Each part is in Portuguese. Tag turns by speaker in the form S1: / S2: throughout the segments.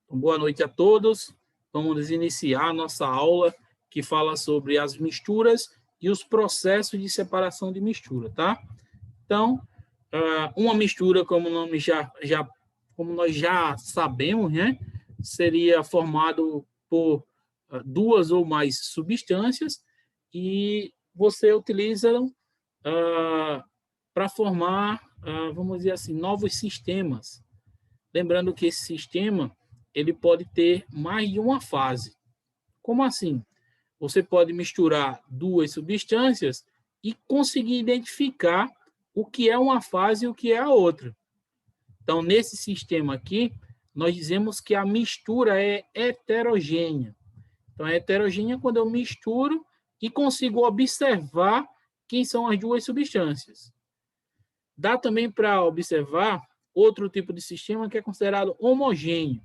S1: Então, boa noite a todos. Vamos iniciar a nossa aula que fala sobre as misturas e os processos de separação de mistura, tá? Então, uma mistura, como nós já sabemos, né, seria formado por duas ou mais substâncias e você utiliza para formar, vamos dizer assim, novos sistemas. Lembrando que esse sistema ele pode ter mais de uma fase. Como assim? Você pode misturar duas substâncias e conseguir identificar o que é uma fase e o que é a outra. Então, nesse sistema aqui, nós dizemos que a mistura é heterogênea. Então, é heterogênea quando eu misturo e consigo observar quem são as duas substâncias. Dá também para observar outro tipo de sistema que é considerado homogêneo.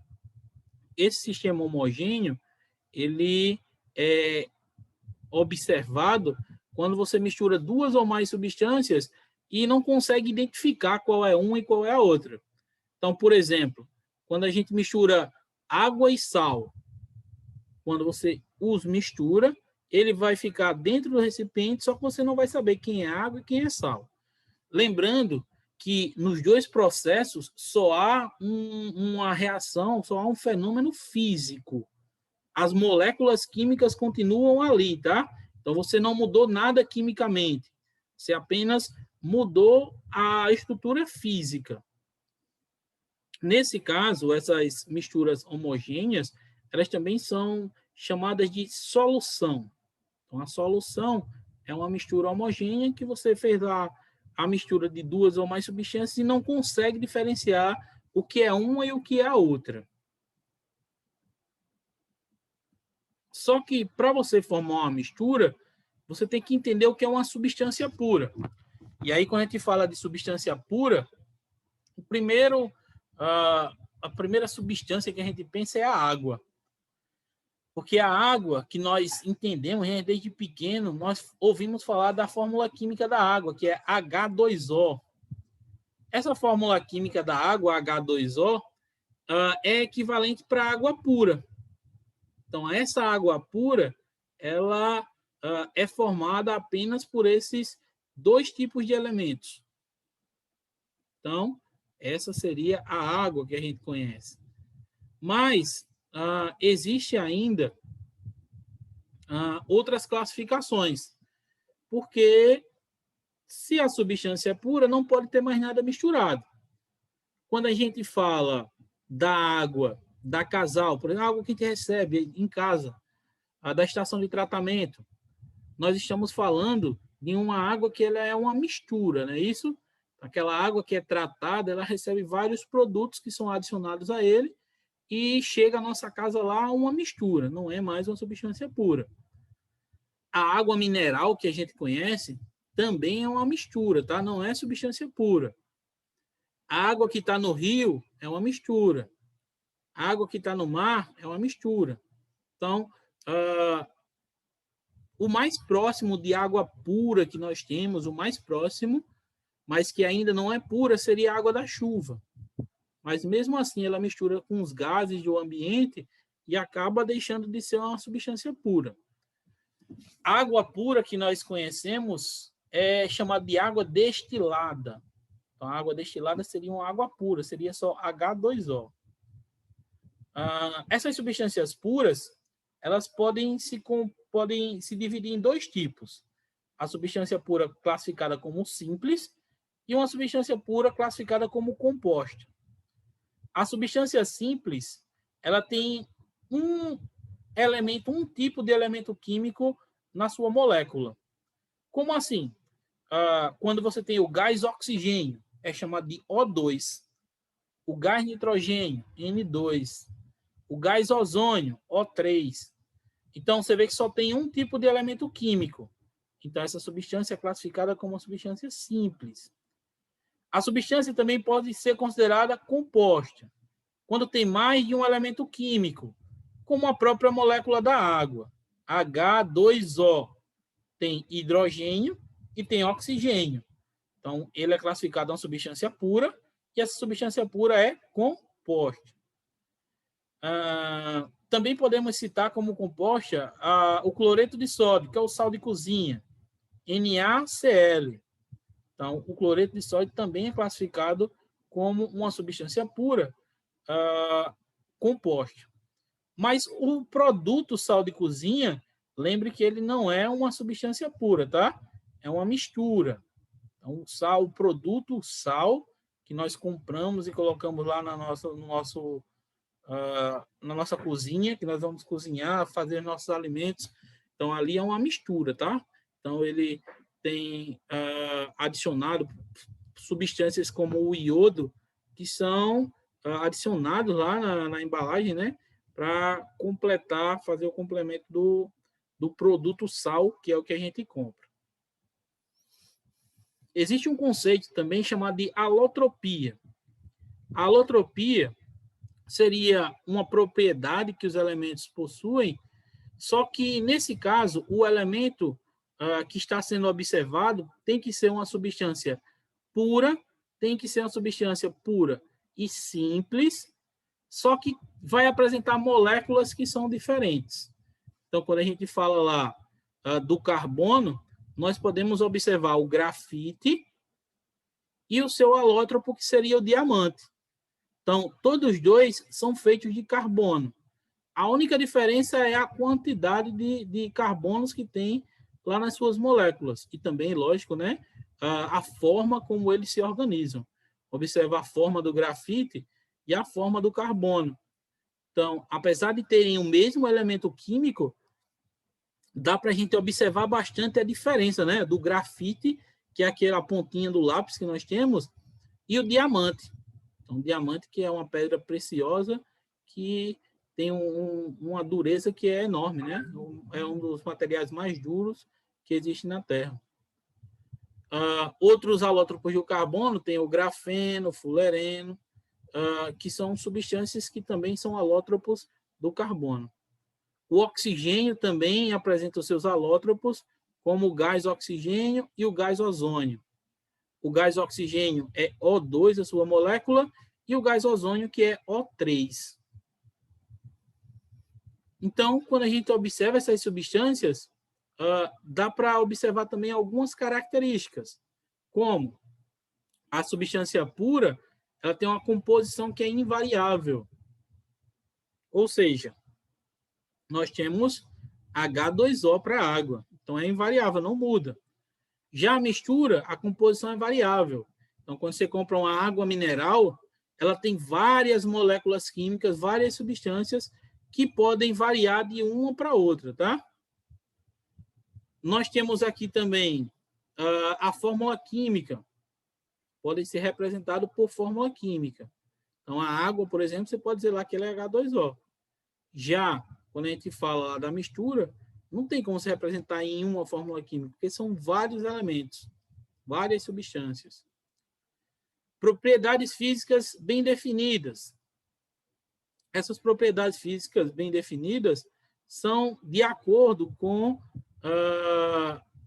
S1: Esse sistema homogêneo, ele é observado quando você mistura duas ou mais substâncias e não consegue identificar qual é uma e qual é a outra. Então, por exemplo, quando a gente mistura água e sal, quando você os mistura, ele vai ficar dentro do recipiente, só que você não vai saber quem é água e quem é sal. Lembrando que nos dois processos só há uma reação, só há um fenômeno físico. As moléculas químicas continuam ali, tá? Então você não mudou nada quimicamente. Você apenas mudou a estrutura física. Nesse caso, essas misturas homogêneas, elas também são chamadas de solução. Então a solução é uma mistura homogênea que você fez lá a mistura de duas ou mais substâncias e não consegue diferenciar o que é uma e o que é a outra. Só que para você formar uma mistura, você tem que entender o que é uma substância pura. E aí, quando a gente fala de substância pura, a primeira substância que a gente pensa é a água. Porque a água que nós entendemos, né, desde pequeno, nós ouvimos falar da fórmula química da água, que é H2O. Essa fórmula química da água, H2O, é equivalente para água pura. Então, essa água pura, ela é formada apenas por esses dois tipos de elementos. Então, essa seria a água que a gente conhece. Mas existe ainda outras classificações, porque se a substância é pura, não pode ter mais nada misturado. Quando a gente fala da água da casal, por exemplo, a água que a gente recebe em casa, a da estação de tratamento, nós estamos falando de uma água que ela é uma mistura, não é isso? Aquela água que é tratada, ela recebe vários produtos que são adicionados a ele e chega à nossa casa lá uma mistura, não é mais uma substância pura. A água mineral que a gente conhece também é uma mistura, tá? Não é substância pura. A água que está no rio é uma mistura. A água que está no mar é uma mistura. Então, o mais próximo de água pura que nós temos, o mais próximo, mas que ainda não é pura, seria a água da chuva. Mas mesmo assim, ela mistura com os gases do ambiente e acaba deixando de ser uma substância pura. A água pura que nós conhecemos é chamada de água destilada. Então, a água destilada seria uma água pura, seria só H2O. Essas substâncias puras, elas podem se dividir em dois tipos. A substância pura classificada como simples e uma substância pura classificada como composta. A substância simples, ela tem um tipo de elemento químico na sua molécula. Como assim? Quando você tem o gás oxigênio, é chamado de O2. O gás nitrogênio, N2. O gás ozônio, O3. Então, você vê que só tem um tipo de elemento químico. Então, essa substância é classificada como uma substância simples. A substância também pode ser considerada composta, quando tem mais de um elemento químico, como a própria molécula da água, H2O. Tem hidrogênio e tem oxigênio. Então, ele é classificado uma substância pura e essa substância pura é composta. Também podemos citar como composta o cloreto de sódio, que é o sal de cozinha, NaCl. Então, o cloreto de sódio também é classificado como uma substância pura composta. Mas o produto sal de cozinha, lembre que ele não é uma substância pura, tá? É uma mistura. Então, o produto sal que nós compramos e colocamos lá na nossa cozinha, que nós vamos cozinhar, fazer nossos alimentos. Então, ali é uma mistura, tá? Então, ele tem adicionado substâncias como o iodo, que são adicionados lá na embalagem, né? Para completar, fazer o complemento do produto sal, que é o que a gente compra. Existe um conceito também chamado de alotropia. A alotropia seria uma propriedade que os elementos possuem, só que, nesse caso, o elemento que está sendo observado tem que ser uma substância pura, tem que ser uma substância pura e simples, só que vai apresentar moléculas que são diferentes. Então, quando a gente fala lá do carbono, nós podemos observar o grafite e o seu alótropo, que seria o diamante. Então, todos os dois são feitos de carbono. A única diferença é a quantidade de carbonos que tem lá nas suas moléculas. E também, lógico, né, a forma como eles se organizam. Observa a forma do grafite e a forma do carbono. Então, apesar de terem o mesmo elemento químico, dá para a gente observar bastante a diferença, né, do grafite, que é aquela pontinha do lápis que nós temos, e o diamante. Então, o diamante, que é uma pedra preciosa que tem uma dureza que é enorme, né? É um dos materiais mais duros que existe na Terra. Outros alótropos do carbono tem o grafeno, o fulereno, que são substâncias que também são alótropos do carbono. O oxigênio também apresenta os seus alótropos, como o gás oxigênio e o gás ozônio. O gás oxigênio é O2, a sua molécula, e o gás ozônio, que é O3. Então, quando a gente observa essas substâncias, dá para observar também algumas características, como a substância pura, ela tem uma composição que é invariável. Ou seja, nós temos H2O para a água. Então, é invariável, não muda. Já a mistura, a composição é variável. Então, quando você compra uma água mineral, ela tem várias moléculas químicas, várias substâncias que podem variar de uma para outra, tá? Nós temos aqui também a fórmula química. Pode ser representado por fórmula química. Então, a água, por exemplo, você pode dizer lá que ela é H2O. Já, quando a gente fala da mistura, não tem como se representar em uma fórmula química, porque são vários elementos, várias substâncias. Propriedades físicas bem definidas. Essas propriedades físicas bem definidas são de acordo com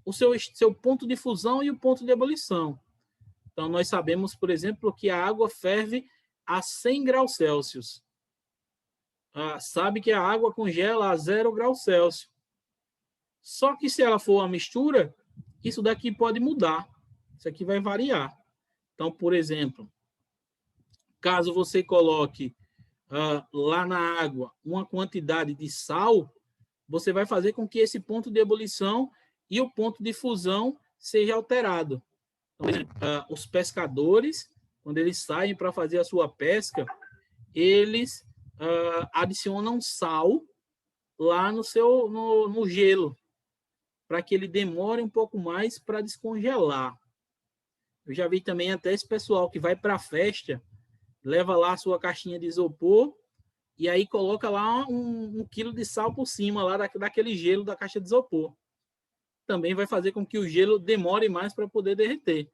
S1: o seu ponto de fusão e o ponto de ebulição. Então, nós sabemos, por exemplo, que a água ferve a 100 graus Celsius. Sabe que a água congela a 0 graus Celsius. Só que se ela for uma mistura, isso daqui pode mudar. Isso aqui vai variar. Então, por exemplo, caso você coloque lá na água uma quantidade de sal, você vai fazer com que esse ponto de ebulição e o ponto de fusão seja alterado. Então, os pescadores, quando eles saem para fazer a sua pesca, eles adicionam sal lá no gelo, para que ele demore um pouco mais para descongelar. Eu já vi também até esse pessoal que vai para a festa, leva lá a sua caixinha de isopor e aí coloca lá um quilo de sal por cima lá daquele gelo da caixa de isopor. Também vai fazer com que o gelo demore mais para poder derreter.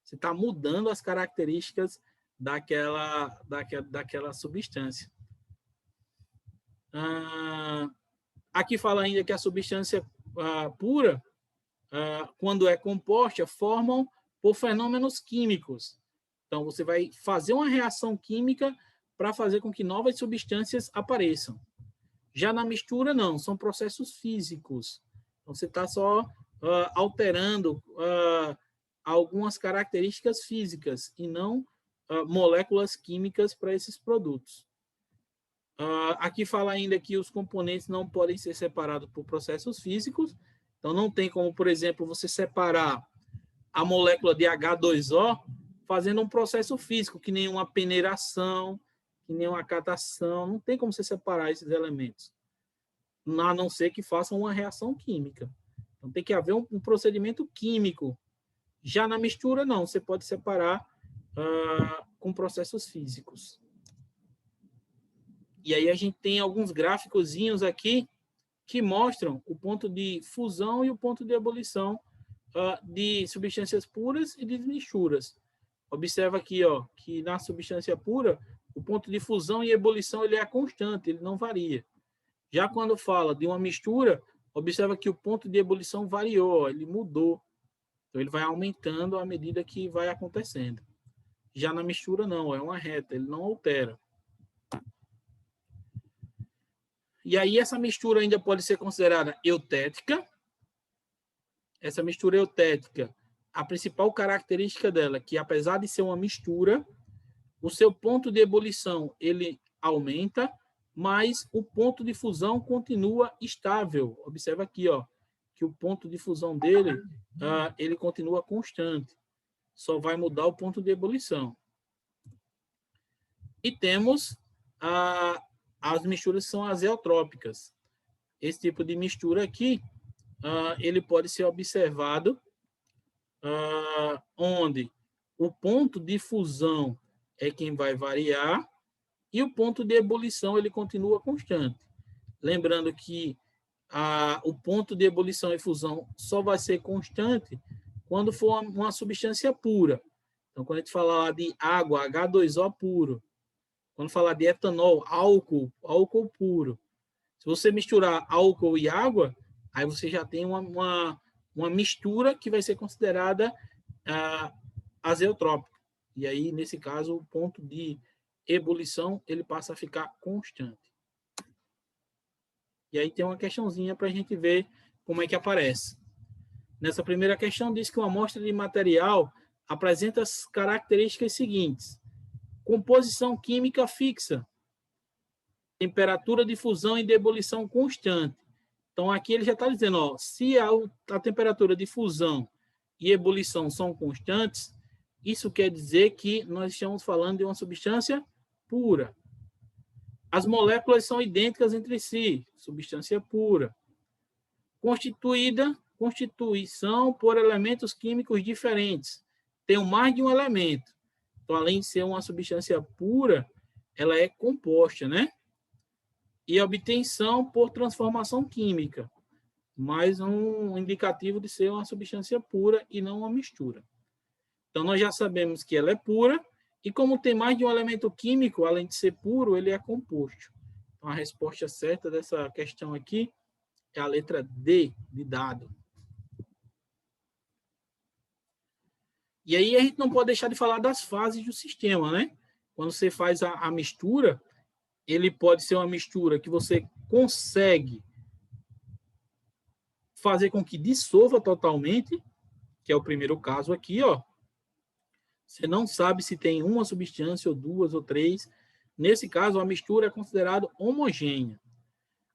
S1: Você está mudando as características daquela substância. Aqui fala ainda que a substância pura, quando é composta, formam por fenômenos químicos. Então, você vai fazer uma reação química para fazer com que novas substâncias apareçam. Já na mistura, não, são processos físicos. Então, você está só alterando algumas características físicas e não moléculas químicas para esses produtos. Aqui fala ainda que os componentes não podem ser separados por processos físicos. Então, não tem como, por exemplo, você separar a molécula de H2O fazendo um processo físico, que nem uma peneiração, que nem uma catação. Não tem como você separar esses elementos, a não ser que façam uma reação química. Então, tem que haver um procedimento químico. Já na mistura, não. Você pode separar com processos físicos. E aí a gente tem alguns gráficozinhos aqui que mostram o ponto de fusão e o ponto de ebulição de substâncias puras e de misturas. Observa aqui, ó, que na substância pura, o ponto de fusão e ebulição ele é constante, ele não varia. Já quando fala de uma mistura, observa que o ponto de ebulição variou, ele mudou. Então, ele vai aumentando à medida que vai acontecendo. Já na mistura, não, é uma reta, ele não altera. E aí, essa mistura ainda pode ser considerada eutética. Essa mistura eutética, a principal característica dela é que, apesar de ser uma mistura, o seu ponto de ebulição ele aumenta, mas o ponto de fusão continua estável. Observa aqui, ó, que o ponto de fusão dele ele continua constante. Só vai mudar o ponto de ebulição. E temos as misturas que são azeotrópicas. Esse tipo de mistura aqui, ele pode ser observado onde o ponto de fusão é quem vai variar e o ponto de ebulição ele continua constante. Lembrando que o ponto de ebulição e fusão só vai ser constante quando for uma substância pura. Então, quando a gente falar de água, H2O puro. Quando falar de etanol, álcool puro. Se você misturar álcool e água, aí você já tem uma mistura que vai ser considerada azeotrópica. E aí, nesse caso, o ponto de ebulição ele passa a ficar constante. E aí tem uma questãozinha para a gente ver como é que aparece. Nessa primeira questão, diz que uma amostra de material apresenta as características seguintes. Composição química fixa. Temperatura de fusão e de ebulição constante. Então, aqui ele já está dizendo, ó, se a temperatura de fusão e ebulição são constantes, isso quer dizer que nós estamos falando de uma substância pura. As moléculas são idênticas entre si, substância pura. Constituição por elementos químicos diferentes. Tem mais de um elemento. Então, além de ser uma substância pura, ela é composta, né? E obtenção por transformação química. Mais um indicativo de ser uma substância pura e não uma mistura. Então, nós já sabemos que ela é pura, e como tem mais de um elemento químico, além de ser puro, ele é composto. Então, a resposta certa dessa questão aqui é a letra D, de dado. E aí a gente não pode deixar de falar das fases do sistema, né? Quando você faz a mistura, ele pode ser uma mistura que você consegue fazer com que dissolva totalmente, que é o primeiro caso aqui, ó. Você não sabe se tem uma substância, ou duas, ou três. Nesse caso, a mistura é considerada homogênea.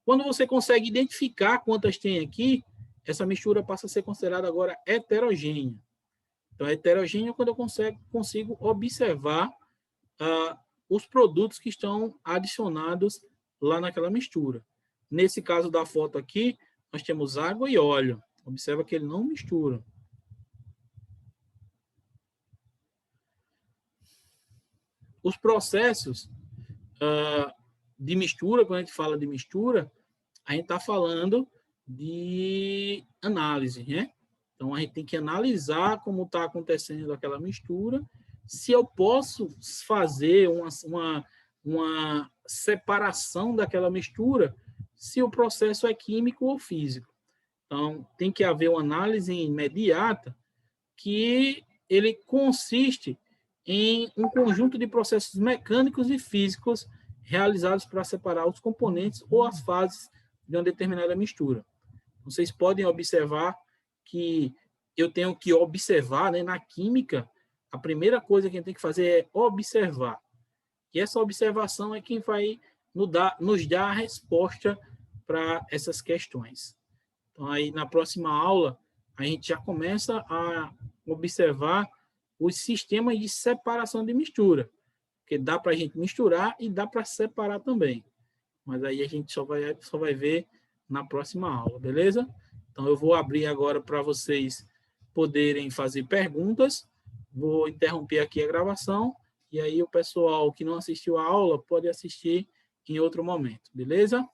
S1: Quando você consegue identificar quantas tem aqui, essa mistura passa a ser considerada agora heterogênea. Então, heterogênea é quando eu consigo observar os produtos que estão adicionados lá naquela mistura. Nesse caso da foto aqui, nós temos água e óleo. Observa que ele não mistura. Os processos de mistura, quando a gente fala de mistura, a gente está falando de análise, né? Então, a gente tem que analisar como está acontecendo aquela mistura, se eu posso fazer uma separação daquela mistura, se o processo é químico ou físico. Então, tem que haver uma análise imediata que ele consiste em um conjunto de processos mecânicos e físicos realizados para separar os componentes ou as fases de uma determinada mistura. Vocês podem observar que eu tenho que observar, né, na química, a primeira coisa que a gente tem que fazer é observar. E essa observação é quem vai nos dar a resposta para essas questões. Então, aí, na próxima aula, a gente já começa a observar os sistemas de separação de mistura, porque dá para a gente misturar e dá para separar também. Mas aí a gente só vai ver na próxima aula, beleza? Então, eu vou abrir agora para vocês poderem fazer perguntas. Vou interromper aqui a gravação e aí o pessoal que não assistiu a aula pode assistir em outro momento, beleza?